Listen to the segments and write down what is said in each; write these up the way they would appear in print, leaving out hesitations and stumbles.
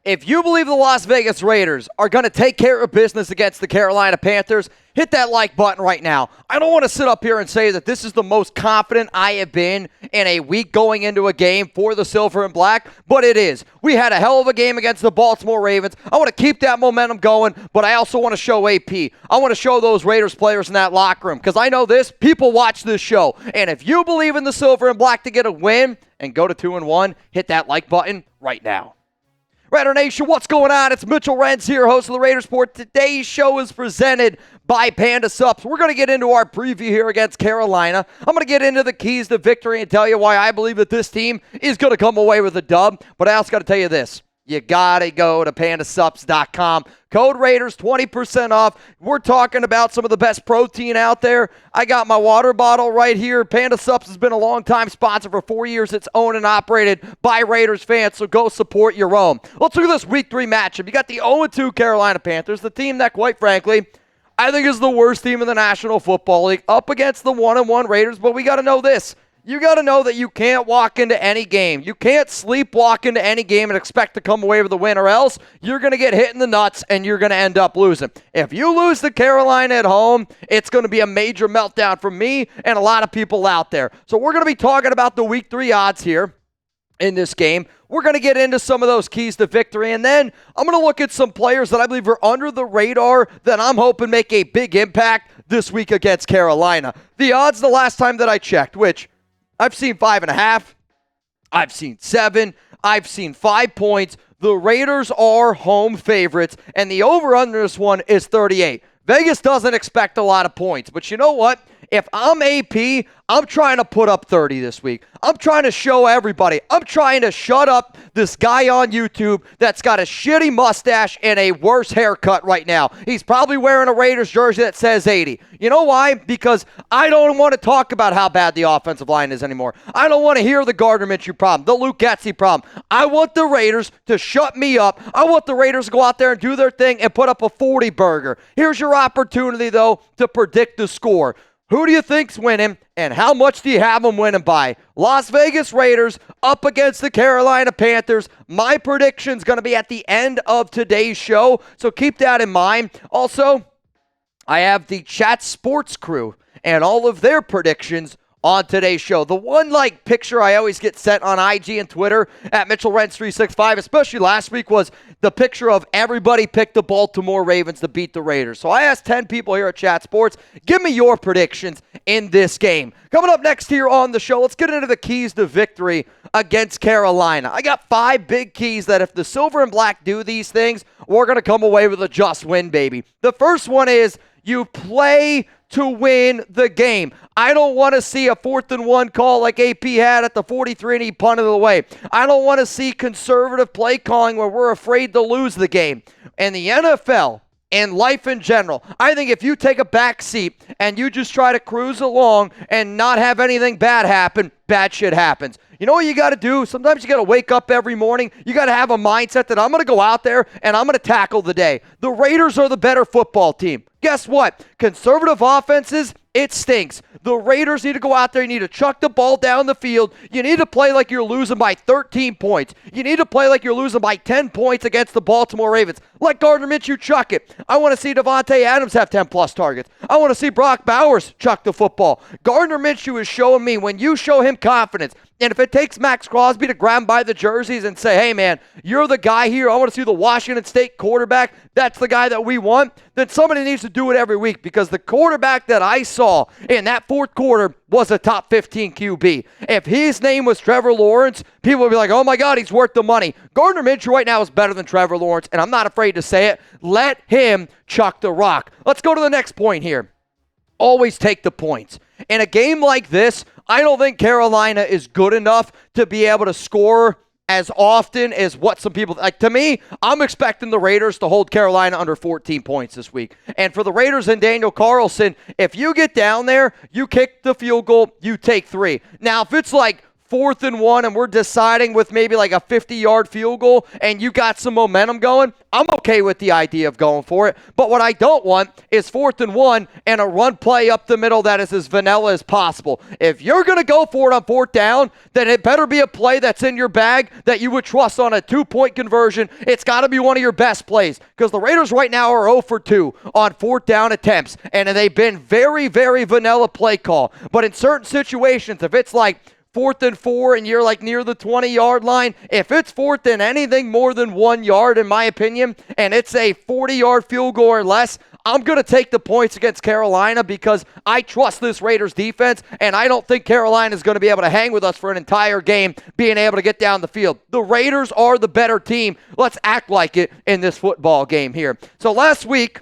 If you believe the Las Vegas Raiders are going to take care of business against the Carolina Panthers, hit that like button right now. I don't want to sit up here and say that this is the most confident I have been in a week going into a game for the Silver and Black, but it is. We had a hell of a game against the Baltimore Ravens. I want to keep that momentum going, but I also want to show AP. I want to show those Raiders players in that locker room, because I know this, people watch this show, and if you believe in the Silver and Black to get a win and go to 2-1, hit that like button right now. Raider Nation, what's going on? It's Mitchell Renz here, host of the Raiders Report. Today's show is presented by Panda Sups. We're going to get into our preview here against Carolina. I'm going to get into the keys to victory and tell you why I believe that this team is going to come away with a dub. But I also got to tell you this. You got to go to pandasups.com. Code Raiders, 20% off. We're talking about some of the best protein out there. I got my water bottle right here. Panda Sups has been a long-time sponsor for 4 years. It's owned and operated by Raiders fans, so go support your own. Let's look at this Week 3 matchup. You got the 0-2 Carolina Panthers, the team that, quite frankly, I think is the worst team in the National Football League, up against the 1-1 Raiders, but we got to know this. You got to know that you can't walk into any game. You can't sleepwalk into any game and expect to come away with a win, or else you're going to get hit in the nuts and you're going to end up losing. If you lose to Carolina at home, it's going to be a major meltdown for me and a lot of people out there. So we're going to be talking about the Week 3 odds here in this game. We're going to get into some of those keys to victory, and then I'm going to look at some players that I believe are under the radar that I'm hoping make a big impact this week against Carolina. The odds the last time that I checked, which I've seen 5.5, I've seen 7, I've seen 5 points. The Raiders are home favorites, and the over-under this one is 38. Vegas doesn't expect a lot of points, but you know what? If I'm AP, I'm trying to put up 30 this week. I'm trying to show everybody. I'm trying to shut up this guy on YouTube that's got a shitty mustache and a worse haircut right now. He's probably wearing a Raiders jersey that says 80. You know why? Because I don't want to talk about how bad the offensive line is anymore. I don't want to hear the Gardner Minshew problem, the Luke Getsy problem. I want the Raiders to shut me up. I want the Raiders to go out there and do their thing and put up a 40 burger. Here's your opportunity, though, to predict the score. Who do you think's winning, and how much do you have them winning by? Las Vegas Raiders up against the Carolina Panthers. My prediction's going to be at the end of today's show, so keep that in mind. Also, I have the Chat Sports crew and all of their predictions on today's show. The one picture I always get sent on IG and Twitter at Mitchell Renz 365, especially last week, was the picture of everybody picked the Baltimore Ravens to beat the Raiders. So I asked 10 people here at Chat Sports, give me your predictions in this game. Coming up next here on the show, let's get into the keys to victory against Carolina. I got 5 big keys that if the Silver and Black do these things, we're going to come away with a just win, baby. The first one is you play to win the game. I don't want to see a 4th-and-1 call like AP had at the 43 and he punted it away. I don't want to see conservative play calling where we're afraid to lose the game. And the NFL and life in general, I think if you take a back seat and you just try to cruise along and not have anything bad happen, bad shit happens. You know what you got to do? Sometimes you got to wake up every morning. You got to have a mindset that I'm going to go out there and I'm going to tackle the day. The Raiders are the better football team. Guess what? Conservative offenses, it stinks. The Raiders need to go out there. You need to chuck the ball down the field. You need to play like you're losing by 13 points. You need to play like you're losing by 10 points against the Baltimore Ravens. Let Gardner Minshew chuck it. I want to see Devontae Adams have 10-plus targets. I want to see Brock Bowers chuck the football. Gardner Minshew is showing me when you show him confidence, and if it takes Max Crosby to grab him by the jerseys and say, hey, man, you're the guy here. I want to see the Washington State quarterback. That's the guy that we want. Then somebody needs to do it every week, because the quarterback that I saw in that fourth quarter was a top 15 QB. If his name was Trevor Lawrence, people would be like, oh, my God, he's worth the money. Gardner Minshew right now is better than Trevor Lawrence, and I'm not afraid to say it. Let him chuck the rock. Let's go to the next point here. Always take the points. In a game like this, I don't think Carolina is good enough to be able to score as often as what some people like. To me, I'm expecting the Raiders to hold Carolina under 14 points this week. And for the Raiders and Daniel Carlson, if you get down there, you kick the field goal, you take 3. Now, if it's like 4th and 1 and we're deciding with maybe like a 50-yard field goal and you got some momentum going, I'm okay with the idea of going for it. But what I don't want is 4th and 1 and a run play up the middle that is as vanilla as possible. If you're going to go for it on 4th down, then it better be a play that's in your bag that you would trust on a 2-point conversion. It's got to be one of your best plays because the Raiders right now are 0 for 2 on 4th down attempts, and they've been very, very vanilla play call. But in certain situations, if it's like 4th and 4 and you're like near the 20-yard line, if it's 4th and anything more than 1 yard, in my opinion, and it's a 40-yard field goal or less, I'm going to take the points against Carolina because I trust this Raiders defense, and I don't think Carolina is going to be able to hang with us for an entire game being able to get down the field. The Raiders are the better team. Let's act like it in this football game here. So last week,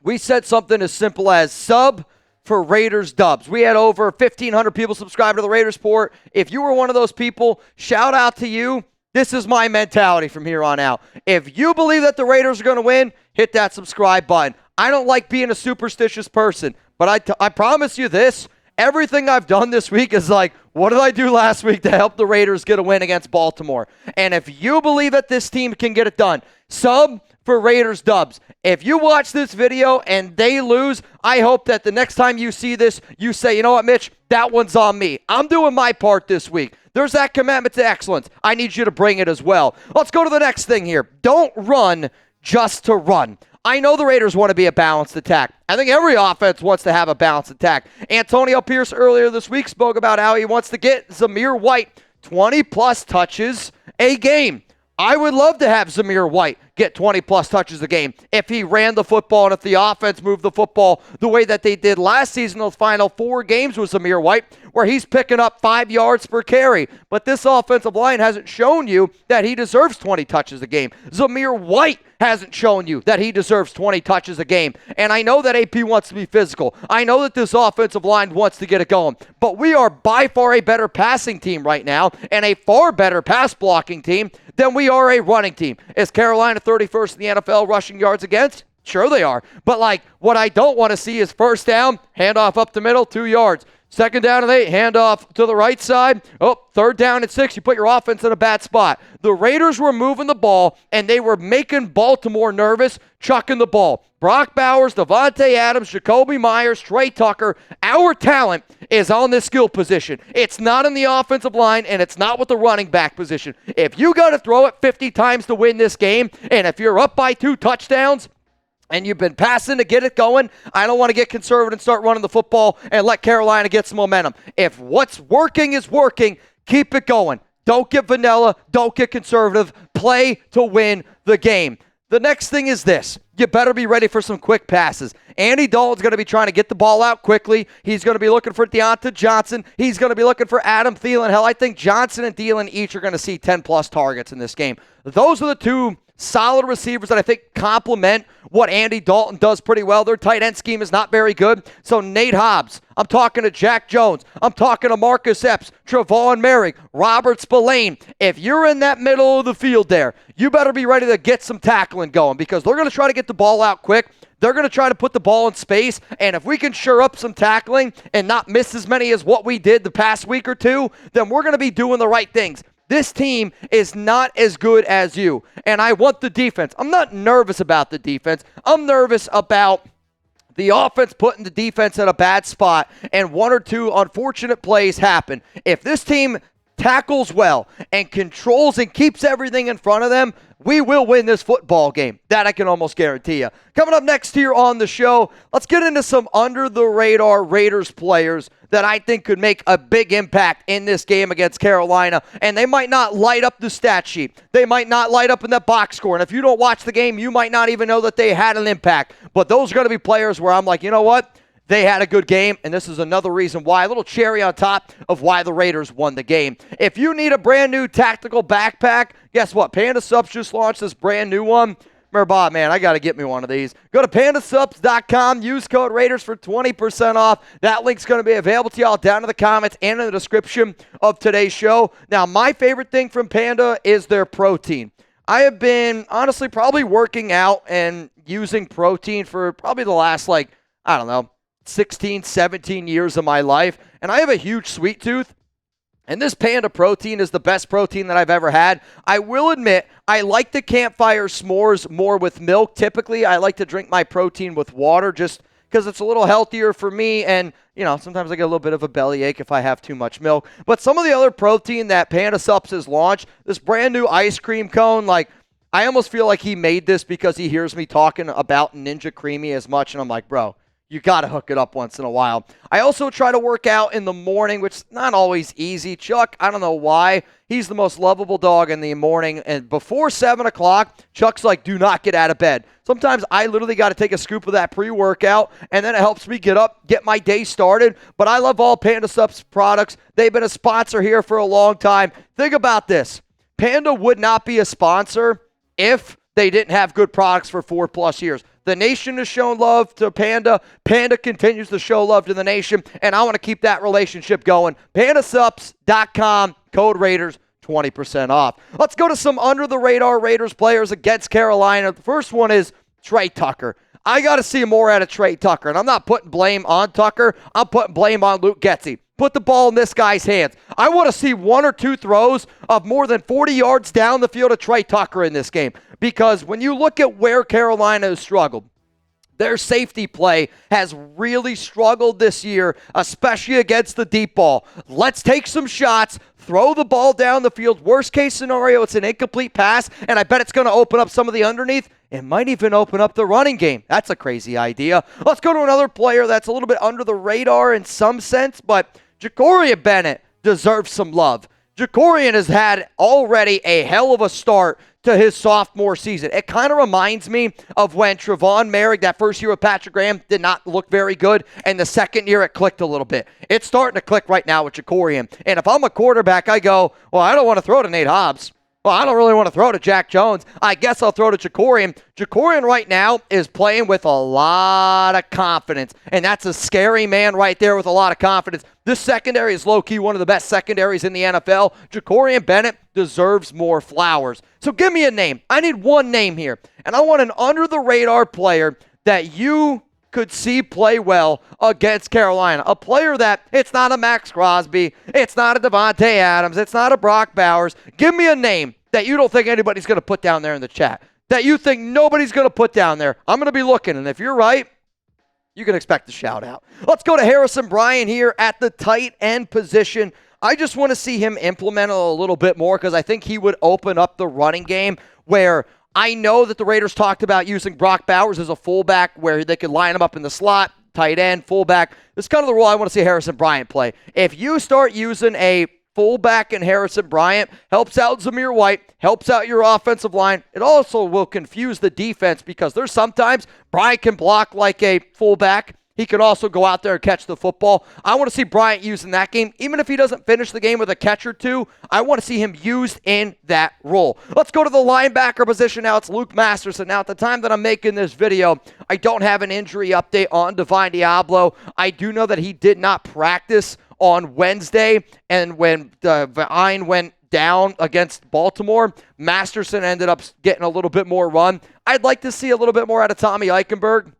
we said something as simple as sub for Raiders dubs. We had over 1,500 people subscribe to the Raiders Report. If you were one of those people, shout out to you. This is my mentality from here on out. If you believe that the Raiders are going to win, hit that subscribe button. I don't like being a superstitious person, but I promise you this, everything I've done this week is like, what did I do last week to help the Raiders get a win against Baltimore? And if you believe that this team can get it done, sub for Raiders dubs. If you watch this video and they lose, I hope that the next time you see this, you say, you know what, Mitch, that one's on me. I'm doing my part this week. There's that commitment to excellence. I need you to bring it as well. Let's go to the next thing here. Don't run just to run. I know the Raiders want to be a balanced attack. I think every offense wants to have a balanced attack. Antonio Pierce earlier this week spoke about how he wants to get Zamir White 20-plus touches a game. I would love to have Zamir White get 20-plus touches a game if he ran the football and if the offense moved the football the way that they did last season, those final 4 games with Zamir White, where he's picking up 5 yards per carry. But this offensive line hasn't shown you that he deserves 20 touches a game. Zamir White hasn't shown you that he deserves 20 touches a game. And I know that AP wants to be physical. I know that this offensive line wants to get it going. But we are by far a better passing team right now and a far better pass blocking team than we are a running team. Is Carolina 31st in the NFL rushing yards against? Sure they are. But like, what I don't want to see is first down, handoff up the middle, 2 yards. Second down and 8, handoff to the right side. Oh, third down and 6, you put your offense in a bad spot. The Raiders were moving the ball, and they were making Baltimore nervous, chucking the ball. Brock Bowers, Devontae Adams, Jacoby Myers, Trey Tucker. Our talent is on this skill position. It's not in the offensive line, and it's not with the running back position. If you got to throw it 50 times to win this game, and if you're up by 2 touchdowns, and you've been passing to get it going, I don't want to get conservative and start running the football and let Carolina get some momentum. If what's working is working, keep it going. Don't get vanilla. Don't get conservative. Play to win the game. The next thing is this. You better be ready for some quick passes. Andy Dalton's going to be trying to get the ball out quickly. He's going to be looking for Deontay Johnson. He's going to be looking for Adam Thielen. Hell, I think Johnson and Thielen each are going to see 10-plus targets in this game. Those are the 2 solid receivers that I think complement what Andy Dalton does pretty well. Their tight end scheme is not very good. So Nate Hobbs, I'm talking to Jack Jones, I'm talking to Marcus Epps, Trevon Merrick, Robert Spillane. If you're in that middle of the field there, you better be ready to get some tackling going because they're going to try to get the ball out quick. They're going to try to put the ball in space, and if we can shore up some tackling and not miss as many as what we did the past week or 2, then we're going to be doing the right things. This team is not as good as you, and I want the defense. I'm not nervous about the defense. I'm nervous about the offense putting the defense in a bad spot, and 1 or 2 unfortunate plays happen. If this team tackles well and controls and keeps everything in front of them, we will win this football game. That I can almost guarantee you. Coming up next here on the show, let's get into some under-the-radar Raiders players that I think could make a big impact in this game against Carolina. And they might not light up the stat sheet. They might not light up in that box score. And if you don't watch the game, you might not even know that they had an impact. But those are going to be players where I'm like, you know what? They had a good game, and this is another reason why, a little cherry on top of why the Raiders won the game. If you need a brand new tactical backpack, guess what? Panda Subs just launched this brand new one. Remember, Bob, man, I got to get me one of these. Go to pandasubs.com, use code Raiders for 20% off. That link's going to be available to y'all down in the comments and in the description of today's show. Now, my favorite thing from Panda is their protein. I have been, honestly, probably working out and using protein for probably the last, 16, 17 years of my life. And I have a huge sweet tooth. And this Panda protein is the best protein that I've ever had. I will admit, I like the campfire s'mores more with milk. Typically, I like to drink my protein with water just because it's a little healthier for me. And, sometimes I get a little bit of a bellyache if I have too much milk. But some of the other protein that Panda Supps has launched, this brand new ice cream cone, I almost feel like he made this because he hears me talking about Ninja Creamy as much. And I'm like, bro, you got to hook it up once in a while. I also try to work out in the morning, which is not always easy. Chuck, I don't know why. He's the most lovable dog in the morning. And before 7 o'clock, Chuck's like, do not get out of bed. Sometimes I literally got to take a scoop of that pre-workout, and then it helps me get up, get my day started. But I love all Panda Supps products. They've been a sponsor here for a long time. Think about this. Panda would not be a sponsor if they didn't have good products for 4+ years. The nation has shown love to Panda. Panda continues to show love to the nation, and I want to keep that relationship going. PandaSupps.com, code Raiders, 20% off. Let's go to some under-the-radar Raiders players against Carolina. The first one is Trey Tucker. I got to see more out of Trey Tucker, and I'm not putting blame on Tucker. I'm putting blame on Luke Getsy. Put the ball in this guy's hands. I want to see 1 or 2 throws of more than 40 yards down the field of Trey Tucker in this game. Because when you look at where Carolina has struggled, their safety play has really struggled this year, especially against the deep ball. Let's take some shots, throw the ball down the field. Worst case scenario, it's an incomplete pass, and I bet it's going to open up some of the underneath. It might even open up the running game. That's a crazy idea. Let's go to another player that's a little bit under the radar in some sense, but Ja'Cory Bennett deserves some love. Ja'Cory has had already a hell of a start to his sophomore season. It kind of reminds me of when Trevon Merrick, that first year with Patrick Graham, did not look very good, and the second year it clicked a little bit. It's starting to click right now with Ja'Cory. And if I'm a quarterback, I go, well, I don't want to throw to Nate Hobbs. Well, I don't really want to throw to Jack Jones. I guess I'll throw to Ja'Cory. Ja'Cory right now is playing with a lot of confidence, and that's a scary man right there with a lot of confidence. This secondary is low-key one of the best secondaries in the NFL. Ja'Cory Bennett deserves more flowers. So give me a name. I need one name here, and I want an under-the-radar player that you could see play well against Carolina. A player that, it's not a Max Crosby, it's not a Devontae Adams, it's not a Brock Bowers. Give me a name that you don't think anybody's going to put down there in the chat, that you think nobody's going to put down there. I'm going to be looking, and if you're right, you can expect a shout out. Let's go to Harrison Bryant here at the tight end position. I just want to see him implement a little bit more because I think he would open up the running game where I know that the Raiders talked about using Brock Bowers as a fullback where they could line him up in the slot, tight end, fullback. This is kind of the role I want to see Harrison Bryant play. If you start using a fullback in Harrison Bryant, helps out Zamir White, helps out your offensive line. It also will confuse the defense because there's sometimes Bryant can block like a fullback. He can also go out there and catch the football. I want to see Bryant used in that game. Even if he doesn't finish the game with a catch or two, I want to see him used in that role. Let's go to the linebacker position now. It's Luke Masterson. Now, at the time that I'm making this video, I don't have an injury update on Divine Diablo. I do know that he did not practice on Wednesday, and when Vine went down against Baltimore, Masterson ended up getting a little bit more run. I'd like to see a little bit more out of Tommy Eichenberg.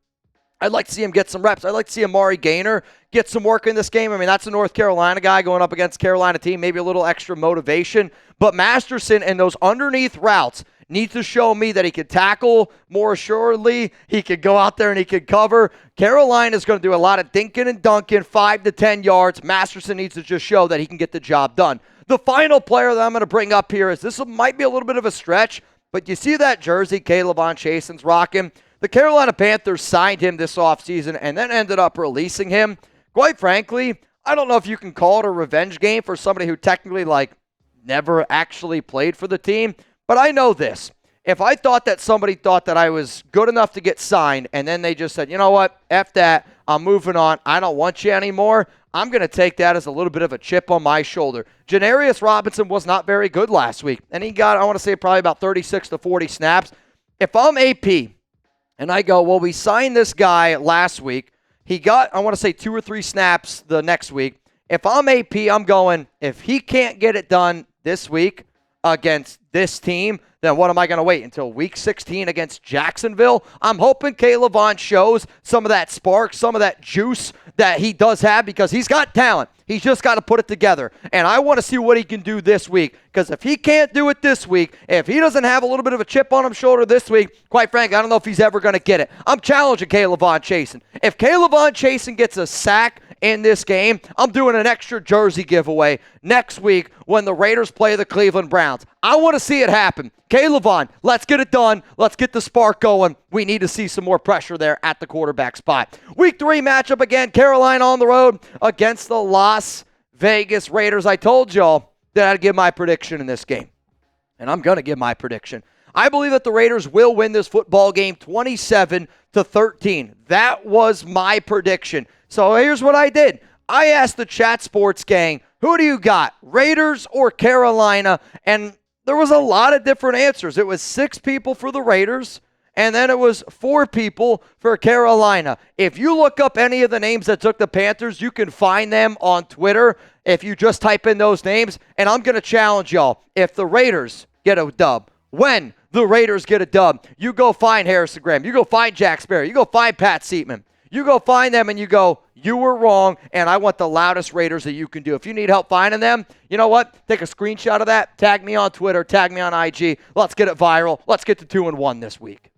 I'd like to see him get some reps. I'd like to see Amari Gaynor get some work in this game. I mean, that's a North Carolina guy going up against Carolina team, maybe a little extra motivation. But Masterson and those underneath routes needs to show me that he could tackle more assuredly. He could go out there and he could cover. Carolina is going to do a lot of dinking and dunking, 5 to 10 yards. Masterson needs to just show that he can get the job done. The final player that I'm going to bring up here is this might be a little bit of a stretch, but you see that jersey Caleb Von Chasen's rocking? The Carolina Panthers signed him this offseason and then ended up releasing him. Quite frankly, I don't know if you can call it a revenge game for somebody who technically, never actually played for the team. But I know this. If I thought that somebody thought that I was good enough to get signed and then they just said, you know what, F that, I'm moving on, I don't want you anymore, I'm going to take that as a little bit of a chip on my shoulder. Janarius Robinson was not very good last week, and he got, I want to say, probably about 36 to 40 snaps. If I'm AP and I go, well, we signed this guy last week, he got, I want to say, 2 or 3 snaps the next week. If I'm AP, I'm going, if he can't get it done this week against this team, then what am I going to wait until week 16 against Jacksonville? I'm hoping Caleb Vaughn shows some of that spark, some of that juice that he does have because he's got talent. He's just got to put it together. And I want to see what he can do this week because if he can't do it this week, if he doesn't have a little bit of a chip on his shoulder this week, quite frankly, I don't know if he's ever going to get it. I'm challenging Caleb Vaughn Chasen. If Caleb Vaughn Chasen gets a sack in this game, I'm doing an extra jersey giveaway next week when the Raiders play the Cleveland Browns. I want to see it happen. Caleb Vaughn, let's get it done. Let's get the spark going. We need to see some more pressure there at the quarterback spot. Week 3 matchup again, Carolina on the road against the Las Vegas Raiders. I told y'all that I'd give my prediction in this game, and I'm going to give my prediction. I believe that the Raiders will win this football game 27-13. That was my prediction. So here's what I did. I asked the Chat Sports gang, who do you got, Raiders or Carolina? And there was a lot of different answers. It was 6 people for the Raiders, and then it was 4 people for Carolina. If you look up any of the names that took the Panthers, you can find them on Twitter if you just type in those names. And I'm going to challenge y'all. If the Raiders get a dub, when the Raiders get a dub, you go find Harrison Graham. You go find Jack Sparrow. You go find Pat Seatman. You go find them and you go, you were wrong, and I want the loudest Raiders that you can do. If you need help finding them, you know what? Take a screenshot of that, tag me on Twitter, tag me on IG. Let's get it viral. Let's get to 2-1 this week.